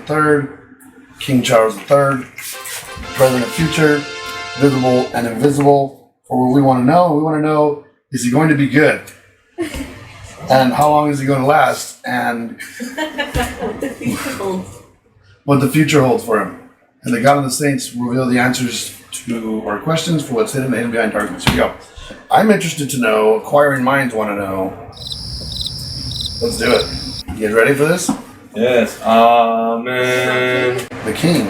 III, King Charles III, present and future, visible and invisible. For what we want to know, is he going to be good? And how long is he going to last? And what the future holds for him. And the God and the Saints reveal the answers to our questions for what's hidden behind darkness. Here we go. I'm interested to know, acquiring minds want to know. Let's do it. You guys ready for this? Yes. Amen. The King.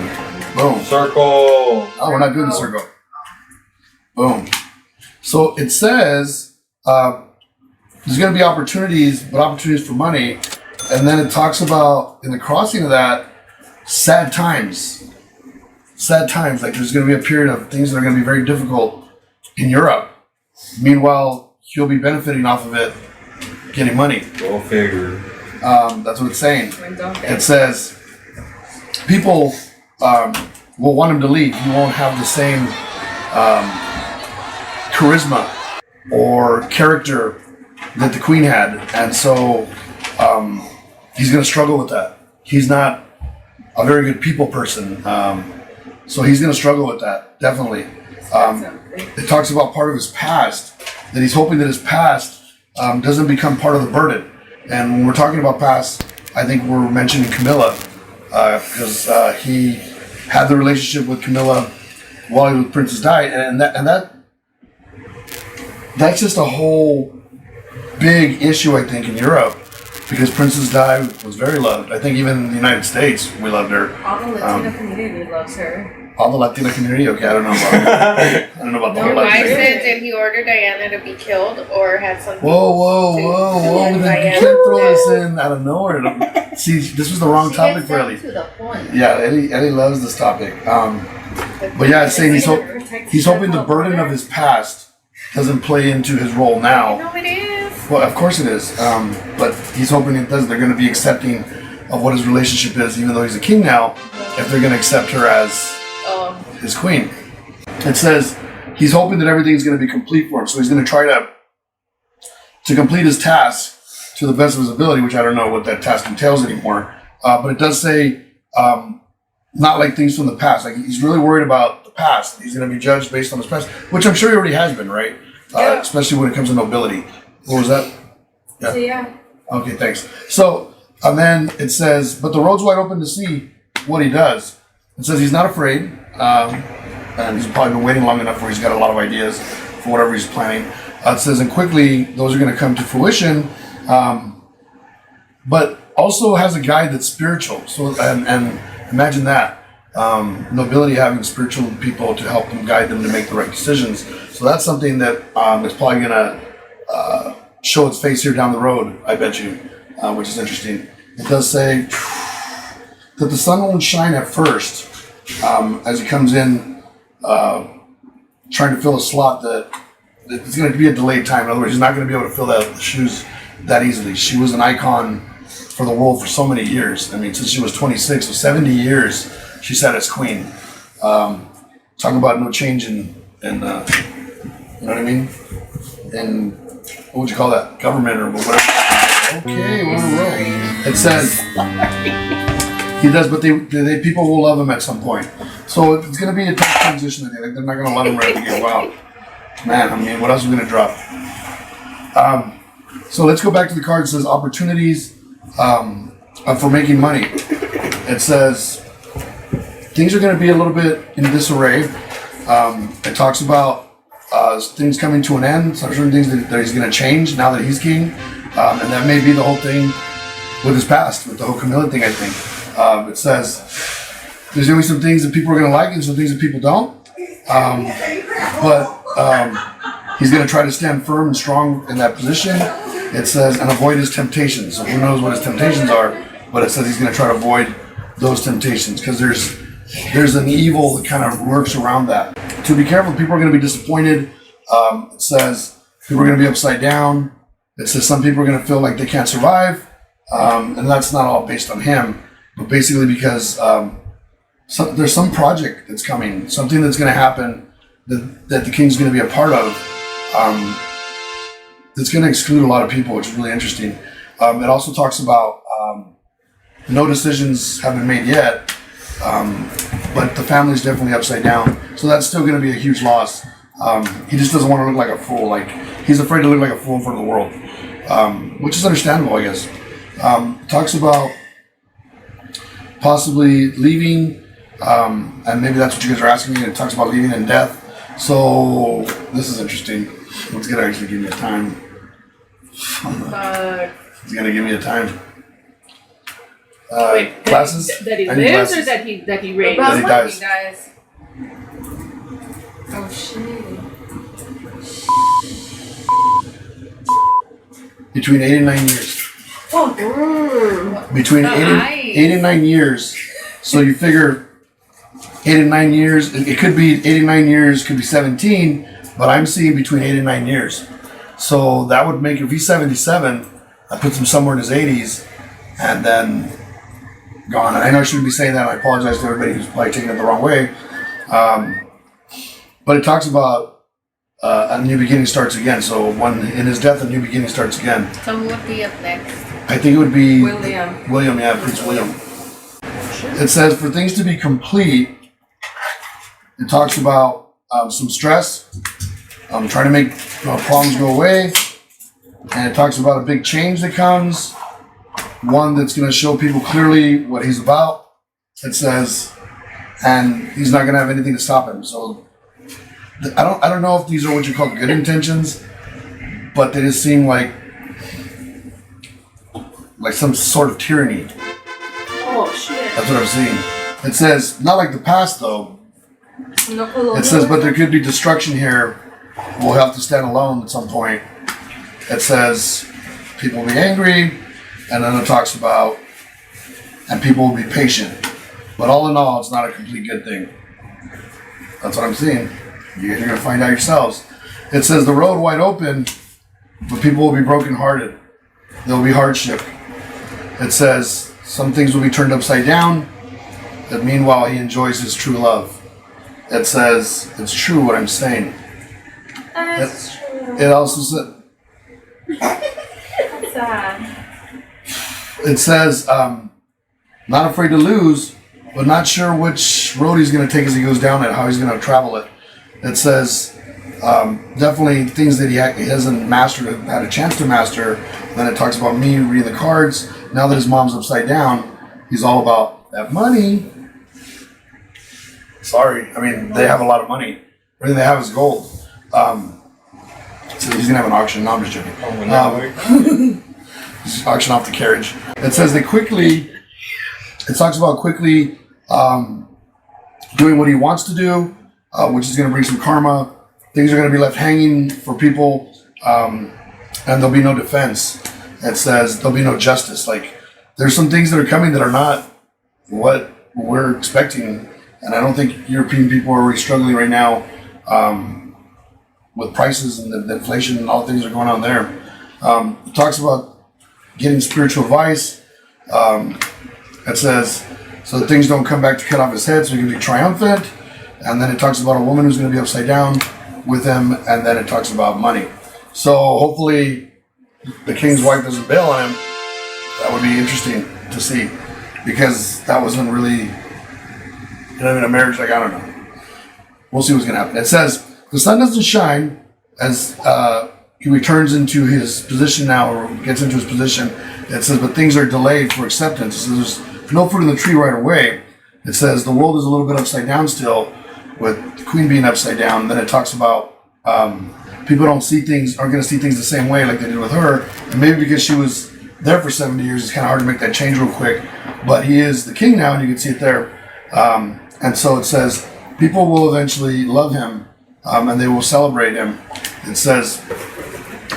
Boom. Circle. Oh, we're not doing the circle. Boom. So it says there's going to be opportunities, but opportunities for money. And then it talks about, in the crossing of that, sad times. Sad times. Like there's going to be a period of things that are going to be very difficult in Europe. Meanwhile, he'll be benefiting off of it, getting money. Go figure. That's what it's saying. It says people will want him to leave. He won't have the same charisma or character that the Queen had, and so he's going to struggle with that. He's not a very good people person, so he's going to struggle with that, definitely. It talks about part of his past, that he's hoping that his past doesn't become part of the burden. And when we're talking about past, I think we're mentioning Camilla, because he had the relationship with Camilla while he was Princess Di, and that's just a whole big issue, I think, in Europe, because Princess Di was very loved. I think even in the United States, we loved her. All the Latina community loves her. All the Latina community? Okay, I don't know about the whole Why Latina. did he order Diana to be killed or had something? Whoa. You can't throw this in out of nowhere. See, this was the wrong topic for Ellie. To the point. Yeah, Ellie loves this topic. But yeah, it's saying he's hoping the burden of his past doesn't play into his role now. No, it is. Well, of course it is. But he's hoping it does. They're going to be accepting of what his relationship is, even though he's a king now, if they're going to accept her as his queen. It says he's hoping that everything's going to be complete for him. So he's going to try to complete his task to the best of his ability, which I don't know what that task entails anymore. But it does say not like things from the past. Like he's really worried about the past. He's going to be judged based on his past, which I'm sure he already has been, right? Yeah. Especially when it comes to nobility. What was that? Yeah. So yeah. Okay, thanks. So, and then it says, but the road's wide open to see what he does. It says he's not afraid, and he's probably been waiting long enough where he's got a lot of ideas for whatever he's planning. It says, and quickly those are going to come to fruition, but also has a guide that's spiritual. So, and imagine that. Nobility having spiritual people to help them, guide them to make the right decisions. So that's something that is probably going to show its face here down the road, I bet you, which is interesting. It does say that the sun won't shine at first as he comes in trying to fill a slot that it's going to be a delayed time. In other words, he's not going to be able to fill the shoes that easily. She was an icon for the world for so many years. I mean, since she was 26, so 70 years she sat as queen. Talk about no change in you know what I mean? And what would you call that? Government or whatever. Okay, we're on a roll. It says he does, but they people will love him at some point. So it's going to be a tough transition. I think they're not going to love him right at the beginning. Wow, man. I mean, what else are we going to drop? So let's go back to the card. It says opportunities for making money. It says things are going to be a little bit in disarray. It talks about things coming to an end, certain things that he's going to change now that he's king, and that may be the whole thing with his past, with the whole Camilla thing, I think. It says there's going to be some things that people are going to like and some things that people don't, but he's going to try to stand firm and strong in that position. It says, and avoid his temptations. So who knows what his temptations are, but it says he's going to try to avoid those temptations because there's an evil that kind of works around that. To be careful, people are going to be disappointed. It says people are going to be upside down. It says some people are going to feel like they can't survive. And that's not all based on him, but basically because there's some project that's coming, something that's going to happen that the king's going to be a part of that's going to exclude a lot of people, which is really interesting. It also talks about No decisions have been made yet, but the family's definitely upside down. So that's still going to be a huge loss. He just doesn't want to look like a fool. Like, he's afraid to look like a fool in front of the world, which is understandable, I guess. Talks about possibly leaving, and maybe that's what you guys are asking me. It talks about leaving and death. So this is interesting. It's gonna actually give me a time. It's gonna give me a time. Wait, Glasses? that he I need lives or glasses. that he raised? That he About dies. you guys. Oh shit. Between 8 and 9 years. Between Nice. 8 and 9 years. So you figure 8 and 9 years. It could be 8 and 9 years. Could be 17. But I'm seeing between 8 and 9 years. So that would make, if he's 77, that puts him somewhere in his 80s, and then gone. And I know I shouldn't be saying that. I apologize to everybody who's probably taking it the wrong way. But it talks about a new beginning starts again. So when in his death, a new beginning starts again. So who would be up next? I think it would be William. William, yeah, Prince William. It says for things to be complete, it talks about some stress, trying to make problems go away, and it talks about a big change that comes, one that's going to show people clearly what he's about. It says, and he's not going to have anything to stop him. So I don't know if these are what you call good intentions, but they just seem like some sort of tyranny. Oh shit. That's what I'm seeing. It says, not like the past though. No colonial. It says, but there could be destruction here. We'll have to stand alone at some point. It says, people will be angry, and then it talks about, and people will be patient. But all in all, it's not a complete good thing. That's what I'm seeing. You're going to find out yourselves. It says, the road wide open, but people will be brokenhearted. There will be hardship. It says, some things will be turned upside down, but meanwhile he enjoys his true love. It says, it's true what I'm saying. That's true. It also said, That's sad. it says, not afraid to lose, but not sure which road he's going to take as he goes down it, how he's going to travel it. It says, definitely things that he hasn't mastered, had a chance to master. Then it talks about me reading the cards. Now that his mom's upside down, he's all about that money. Sorry, I mean, they have a lot of money. Everything they have is gold. So he's gonna have an auction. No, I'm just joking. Just auction off the carriage. It says they quickly. It talks about quickly doing what he wants to do, which is going to bring some karma. Things are going to be left hanging for people, and there'll be no defense. It says there'll be no justice. Like, there's some things that are coming that are not what we're expecting, and I don't think European people are really struggling right now with prices and the inflation and all the things that are going on there. It talks about getting spiritual advice. It says, so that things don't come back to cut off his head, so he can be triumphant. And then it talks about a woman who's going to be upside down with him, and then it talks about money. So hopefully the king's wife doesn't bail on him. That would be interesting to see, because that wasn't really, a marriage, like, I don't know. We'll see what's going to happen. It says, the sun doesn't shine as he returns into his position now, or gets into his position. It says, but things are delayed for acceptance. So there's no fruit in the tree right away. It says the world is a little bit upside down still, with the queen being upside down. And then it talks about people aren't going to see things the same way like they did with her. And maybe because she was there for 70 years, it's kind of hard to make that change real quick. But he is the king now, and you can see it there. And so it says people will eventually love him, and they will celebrate him. It says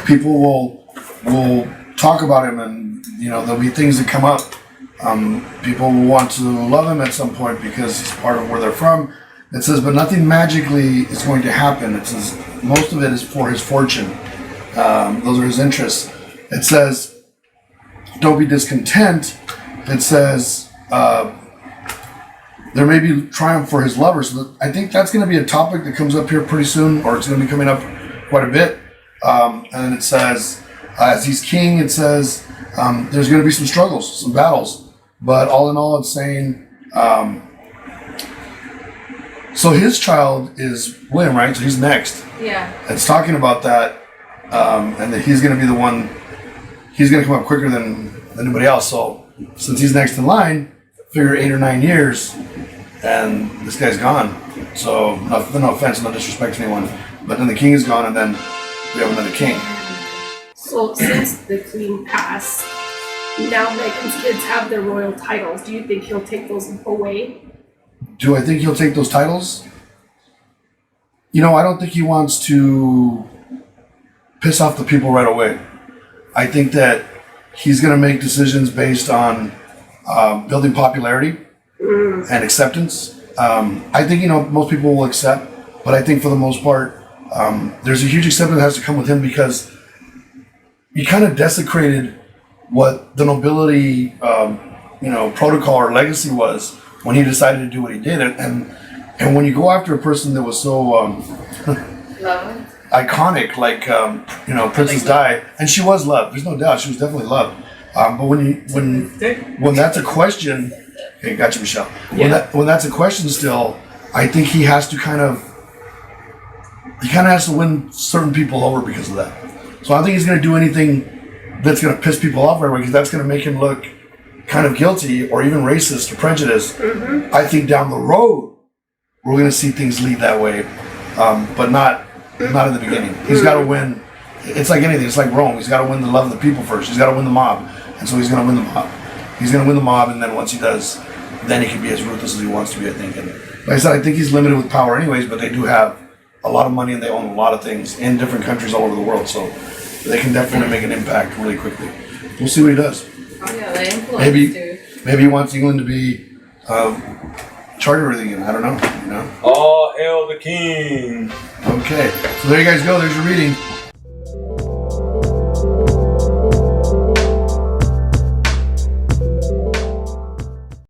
people will talk about him, and there'll be things that come up. People will want to love him at some point because he's part of where they're from. It says, but nothing magically is going to happen. It says most of it is for his fortune. Those are his interests. It says, don't be discontent. It says, there may be triumph for his lovers. So I think that's going to be a topic that comes up here pretty soon, or it's going to be coming up quite a bit. And then it says, as he's king, it says, there's going to be some struggles, some battles. But all in all, it's saying. So his child is William, right? So he's next. Yeah. It's talking about that, and that he's going to be the one. He's going to come up quicker than anybody else. So since he's next in line, figure 8 or 9 years, and this guy's gone. So no offense, no disrespect to anyone, but then the king is gone, and then we have another king. So since the queen passed, now Meghan's kids have their royal titles. Do you think he'll take those away? Do I think he'll take those titles? I don't think he wants to piss off the people right away. I think that he's going to make decisions based on building popularity and acceptance. I think, most people will accept, but I think for the most part, there's a huge acceptance that has to come with him because he kind of desecrated what the nobility, protocol or legacy was when he decided to do what he did. And when you go after a person that was so Love. iconic, like Princess Di, and she was loved. There's no doubt she was definitely loved. But when that's a question, okay, gotcha, Michelle. When that's a question, still, I think he has to kind of has to win certain people over because of that. So I don't think he's going to do anything that's going to piss people off right away because that's going to make him look kind of guilty or even racist or prejudiced. Mm-hmm. I think down the road we're going to see things lead that way, but not in the beginning. He's got to win. It's like anything. It's like Rome. He's got to win the love of the people first. He's got to win the mob, and so he's going to win the mob. He's going to win the mob, and then once he does, then he can be as ruthless as he wants to be. I think. And like I said, I think he's limited with power, anyways. But they do have a lot of money, and they own a lot of things in different countries all over the world. So they can definitely make an impact really quickly. We'll see what he does. Oh yeah, the influence too. Maybe he wants England to be charter again. I don't know. All hail the king. Okay, so there you guys go. There's your reading.